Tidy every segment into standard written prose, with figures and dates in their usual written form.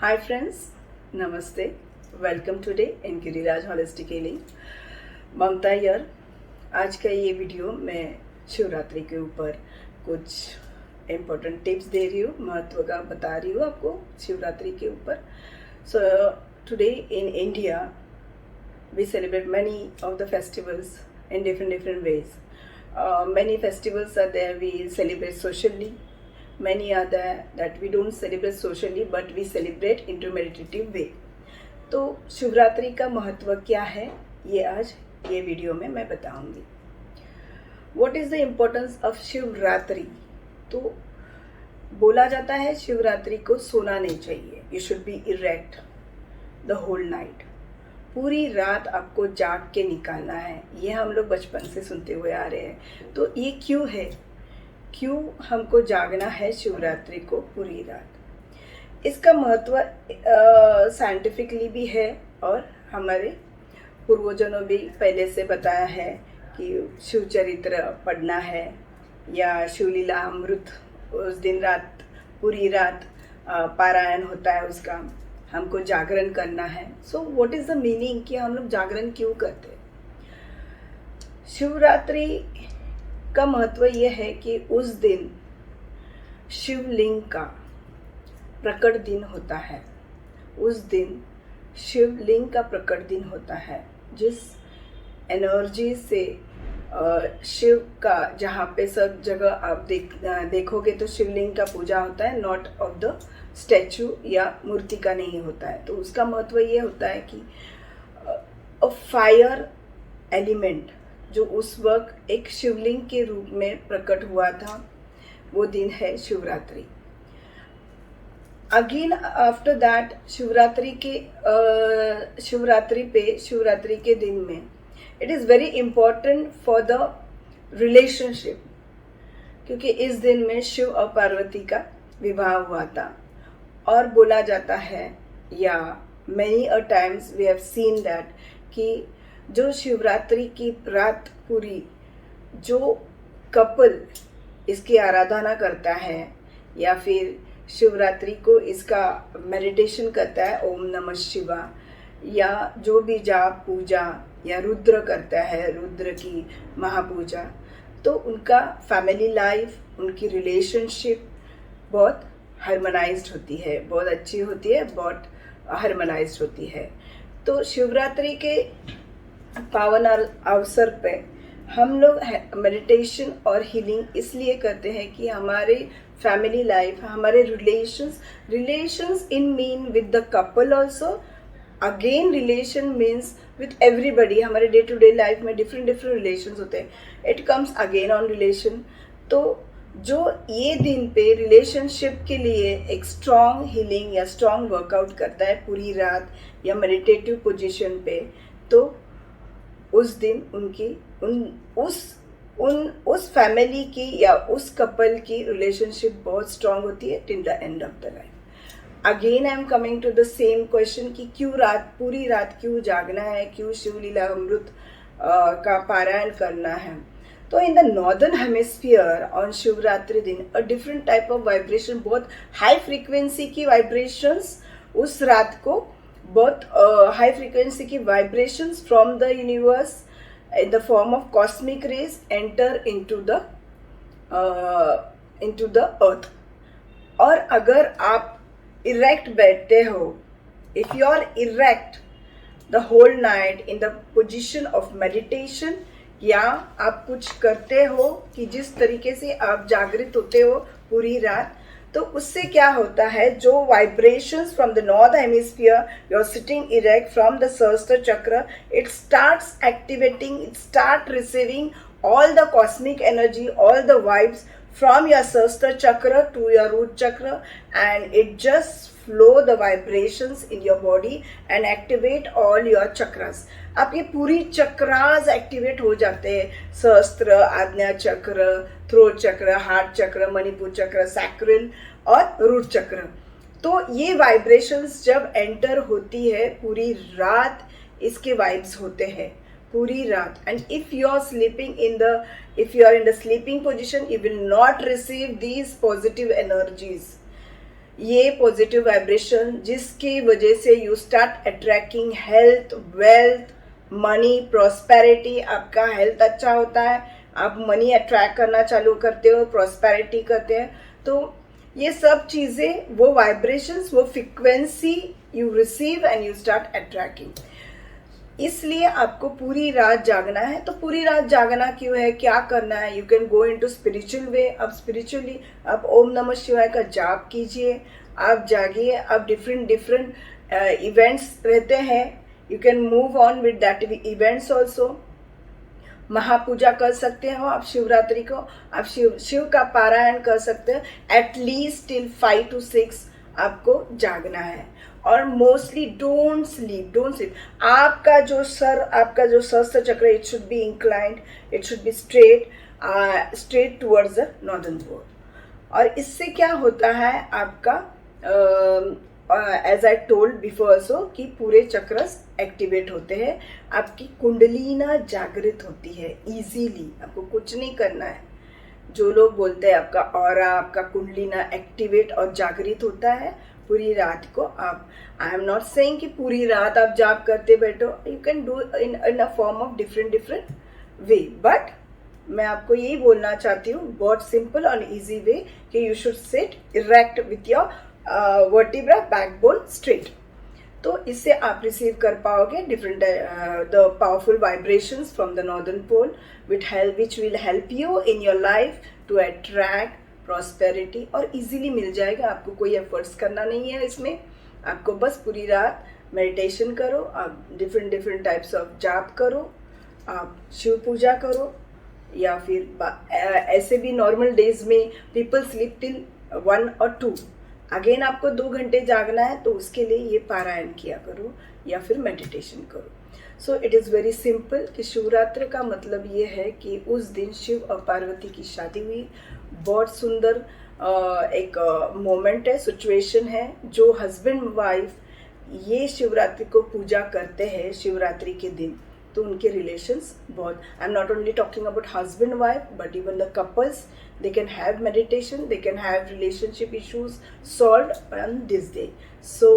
हाय friends, नमस्ते। Welcome today in Giriraj holistic healing. Mamta here. आज का ये वीडियो मैं शिवरात्रि के ऊपर कुछ इम्पोर्टेंट टिप्स दे रही हूँ, महत्व का बता रही हूँ आपको शिवरात्रि के ऊपर। So today in India we celebrate many of the festivals in different ways. Many festivals are there we celebrate socially. Many are there that we don't celebrate socially but we celebrate into meditative way. तो शिवरात्रि का महत्व क्या है ये आज ये video में मैं बताऊंगी। What is the importance of Shivratri? तो बोला जाता है शिवरात्रि को सोना नहीं चाहिए। You should be erect the whole night. पूरी रात आपको जाग के निकालना है। ये हम लोग बचपन से सुनते हुए आ रहे हैं। तो ये क्यों है, क्यों हमको जागना है शिवरात्रि को पूरी रात? इसका महत्व साइंटिफिकली भी है और हमारे पूर्वजों भी पहले से बताया है कि शिव चरित्र पढ़ना है या शिवलीला अमृत उस दिन रात पूरी रात पारायण होता है, उसका हमको जागरण करना है। So what is the meaning कि हम लोग जागरण क्यों करते हैं? शिवरात्रि का महत्व यह है कि उस दिन शिवलिंग का प्रकट दिन होता है। उस दिन शिवलिंग का प्रकट दिन होता है, जिस एनर्जी से शिव का जहाँ पे सब जगह आप देखोगे तो शिवलिंग का पूजा होता है, नॉट ऑफ द स्टैचू या मूर्ति का नहीं होता है। तो उसका महत्व ये होता है कि फायर एलिमेंट जो उस वक्त एक शिवलिंग के रूप में प्रकट हुआ था, वो दिन है Shivratri. Again after that Shivratri के दिन में it is very important for the relationship, क्योंकि इस दिन में शिव और पार्वती का विवाह हुआ था। और बोला जाता है या many a times we have seen that कि जो शिवरात्रि की रात पूरी जो कपल इसकी आराधना करता है या फिर शिवरात्रि को इसका मेडिटेशन करता है, ओम नमः शिवाय, या जो भी जाप पूजा या रुद्र करता है, रुद्र की महापूजा, तो उनका फैमिली लाइफ, उनकी रिलेशनशिप बहुत हार्मोनाइज्ड होती है, बहुत अच्छी होती है, बहुत हार्मोनाइज्ड होती है। तो शिवरात्रि के पावन अवसर पे हम लोग मेडिटेशन और हीलिंग इसलिए करते हैं कि हमारे फैमिली लाइफ, हमारे relations in mean with the couple also, again relation means with everybody. हमारे डे टू डे लाइफ में डिफरेंट रिलेशंस होते हैं, it comes again on relation. तो जो ये दिन पे रिलेशनशिप के लिए एक स्ट्रॉन्ग हीलिंग या स्ट्रॉन्ग वर्कआउट करता है पूरी रात या मेडिटेटिव पोजीशन पे, तो उस दिन उस फैमिली की या उस कपल की रिलेशनशिप बहुत स्ट्रॉन्ग होती है till the end of the life. Again I am coming to the same question कि क्यों पूरी रात क्यों जागना है, क्यों शिवलीला अमृत का पारायण करना है? तो in the northern hemisphere on Shivratri दिन a different type of vibration, बहुत हाई फ्रीक्वेंसी की वाइब्रेशंस उस रात को, बहुत हाई फ्रीक्वेंसी की vibrations from the universe in the form of cosmic rays enter into the earth. और अगर आप इरेक्ट बैठते हो, if you are erect the whole night in the position of meditation, या आप कुछ करते हो कि जिस तरीके से आप जागृत होते हो पूरी रात, तो उससे क्या होता है, जो vibrations from the north hemisphere, you are sitting erect from the Sahastra chakra, it starts activating, it start receiving all the cosmic energy, all the vibes from your Sahasrara chakra to your root chakra, and it just flow the vibrations in your body and activate all your chakras. आपके पूरी chakras activate हो जाते हैं, सहस्त्र, आज्ञा चक्र, throat चक्र, heart चक्र, मणिपुर चक्र, सैक्रल और रूट चक्र। तो ये वाइब्रेशंस जब एंटर होती है पूरी रात, इसके वाइब्स होते हैं पूरी रात। And if you are in the sleeping position, you will not receive these positive energies. ये पॉजिटिव वाइब्रेशन जिसकी वजह से you start attracting health, wealth, money, prosperity. आपका हेल्थ अच्छा होता है, आप मनी अट्रैक्ट करना चालू करते हो, प्रॉस्पेरिटी करते हैं। तो ये सब चीज़ें, वो वाइब्रेशंस, वो frequency you receive and you start attracting. इसलिए आपको पूरी रात जागना है। तो पूरी रात जागना क्यों है, क्या करना है? You can go into spiritual way. अब स्पिरिचुअली आप ओम नमः शिवाय का जाप कीजिए, आप जागिए। आप डिफरेंट इवेंट्स रहते हैं, you can move on with that events also. महापूजा कर सकते हो आप शिवरात्रि को, आप शिव का पारायण कर सकते हो। एटलीस्ट टिल 5 to 6 आपको जागना है। और मोस्टली डोंट स्लीप। आपका जो सहस्त्र chakra, it should be inclined, it should be straight towards the northern pole. और इससे क्या होता है आपका, as I told before also, कि पूरे चक्रस एक्टिवेट होते हैं, आपकी कुंडलीना जागृत होती है इजीली। आपको कुछ नहीं करना है। जो लोग बोलते हैं आपका ऑरा, आपका कुंडलीना एक्टिवेट और जागृत होता है पूरी रात को। आप, आई एम नॉट सेइंग कि पूरी रात आप जाप करते बैठो, you can do in a form of different way, but मैं आपको यही बोलना चाहती हूँ, बहुत सिंपल और इजी वे, कि you should sit erect with your vertebra, backbone straight. तो इससे आप रिसीव कर पाओगे different the powerful vibrations from the northern pole, which will help you in your life to attract prosperity. और easily मिल जाएगा, आपको कोई एफर्ट्स करना नहीं है इसमें। आपको बस पूरी रात मेडिटेशन करो, आप डिफरेंट टाइप्स ऑफ जाप करो, आप शिव पूजा करो, या फिर ऐसे भी नॉर्मल डेज में people sleep till 1 or 2। Again आपको 2 घंटे जागना है, तो उसके लिए ये पारायण किया करो या फिर मेडिटेशन करो। So it is very simple कि शिवरात्रि का मतलब ये है कि उस दिन शिव और पार्वती की शादी हुई। बहुत सुंदर एक मोमेंट है, सिचुएशन है। जो हस्बैंड वाइफ ये शिवरात्रि को पूजा करते हैं शिवरात्रि के दिन, तो उनके रिलेशंस बहुत, I am not only talking about husband wife, but even the couples, they can have meditation, they can have relationship issues solved on this day. So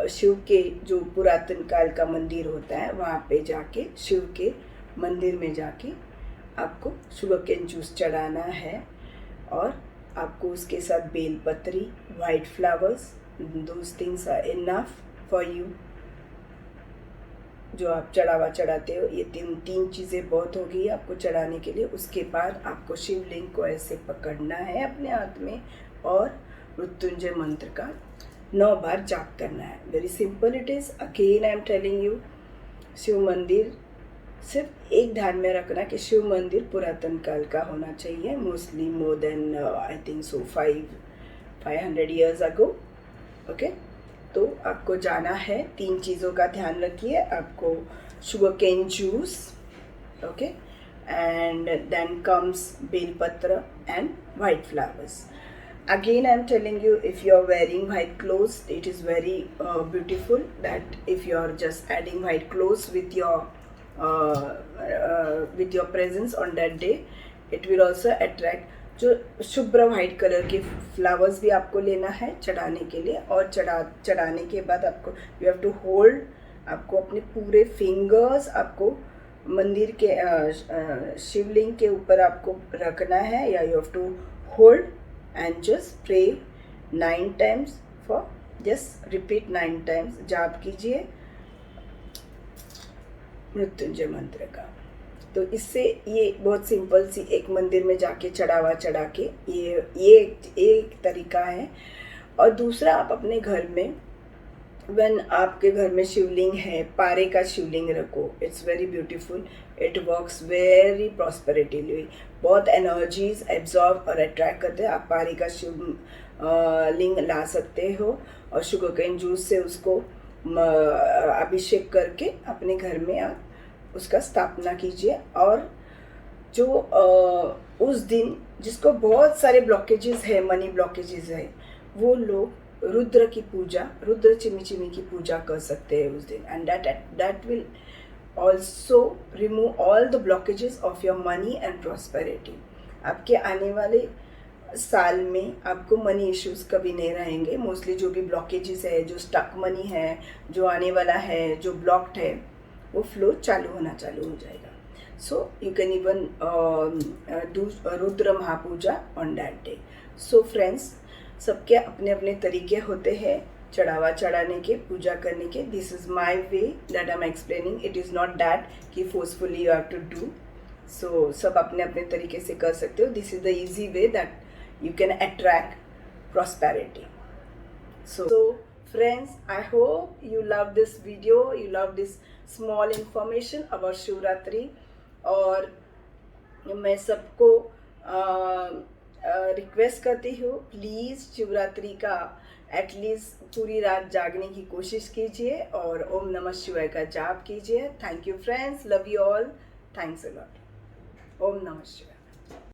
Shiva के जो पुरातन काल का मंदिर होता है, वहाँ पे जाके, शिव के मंदिर में जाके आपको शुगरकेन जूस चढ़ाना है। और आपको उसके साथ बेलपत्री, white flowers, those things are enough for you. जो आप चढ़ावा चढ़ाते हो, ये तीन चीज़ें बहुत होगी आपको चढ़ाने के लिए। उसके बाद आपको शिवलिंग को ऐसे पकड़ना है अपने हाथ में और मृत्युंजय मंत्र का 9 बार जाप करना है। Very simple it is. Again I am telling you, Shiv मंदिर सिर्फ एक ध्यान में रखना कि शिव मंदिर पुरातन काल का होना चाहिए, mostly more than I think so 500 years ago। Okay, तो आपको जाना है। 3 चीज़ों का ध्यान रखिए, आपको sugarcane juice, okay, and then comes बेलपत्र and white flowers. Again I am telling you, if you are wearing white clothes, it is very beautiful that if you are just adding white clothes with your presence on that day, it will also attract। जो शुभ्र white colour के flowers भी आपको लेना है चढ़ाने के लिए। और चढ़ाने के बाद आपको, यू हैव टू होल्ड, आपको अपने पूरे फिंगर्स आपको मंदिर के शिवलिंग के ऊपर आपको रखना है, या you have to hold and just pray 9 times for, just repeat 9 times, जाप कीजिए मृत्युंजय मंत्र का। तो इससे ये बहुत सिंपल सी एक मंदिर में जाके चढ़ावा चढ़ा के, ये एक तरीका है। और दूसरा, आप अपने घर में, व्हेन आपके घर में शिवलिंग है, पारे का शिवलिंग रखो, it's very beautiful, it works very prosperously, बहुत एनर्जीज एब्जॉर्ब और अट्रैक्ट करते हैं। आप पारे का शिवलिंग ला सकते हो और शुगरकेन जूस से उसको अभिषेक करके अपने घर में आप उसका स्थापना कीजिए। और जो उस दिन जिसको बहुत सारे ब्लॉकेजेस है, मनी ब्लॉकेजेस है, वो लोग रुद्र की पूजा, रुद्र चिमी की पूजा कर सकते हैं उस दिन। And that will also remove all the blockages of your money and prosperity. आपके आने वाले साल में आपको मनी इश्यूज कभी नहीं रहेंगे। मोस्टली जो भी ब्लॉकेजेस है, जो स्टक मनी है, जो आने वाला है, जो ब्लॉक्ड है, वो फ्लो चालू हो जाएगा। So you can even do Rudra Mahapuja on that day. So friends, सबके अपने अपने तरीके होते हैं चढ़ावा चढ़ाने के, पूजा करने के। This is my way that I am explaining. It is not that कि forcefully you have to do. So सब अपने अपने तरीके से कर सकते हो। This is the easy way that you can attract prosperity. So friends, I hope you love this video, you love this small information about Shivratri। और मैं सबको रिक्वेस्ट करती हूँ, प्लीज़ शिवरात्रि का एटलीस्ट पूरी रात जागने की कोशिश कीजिए और ओम नमः शिवाय का जाप कीजिए। Thank you friends, love you all, thanks a lot. ओम नमः शिवाय।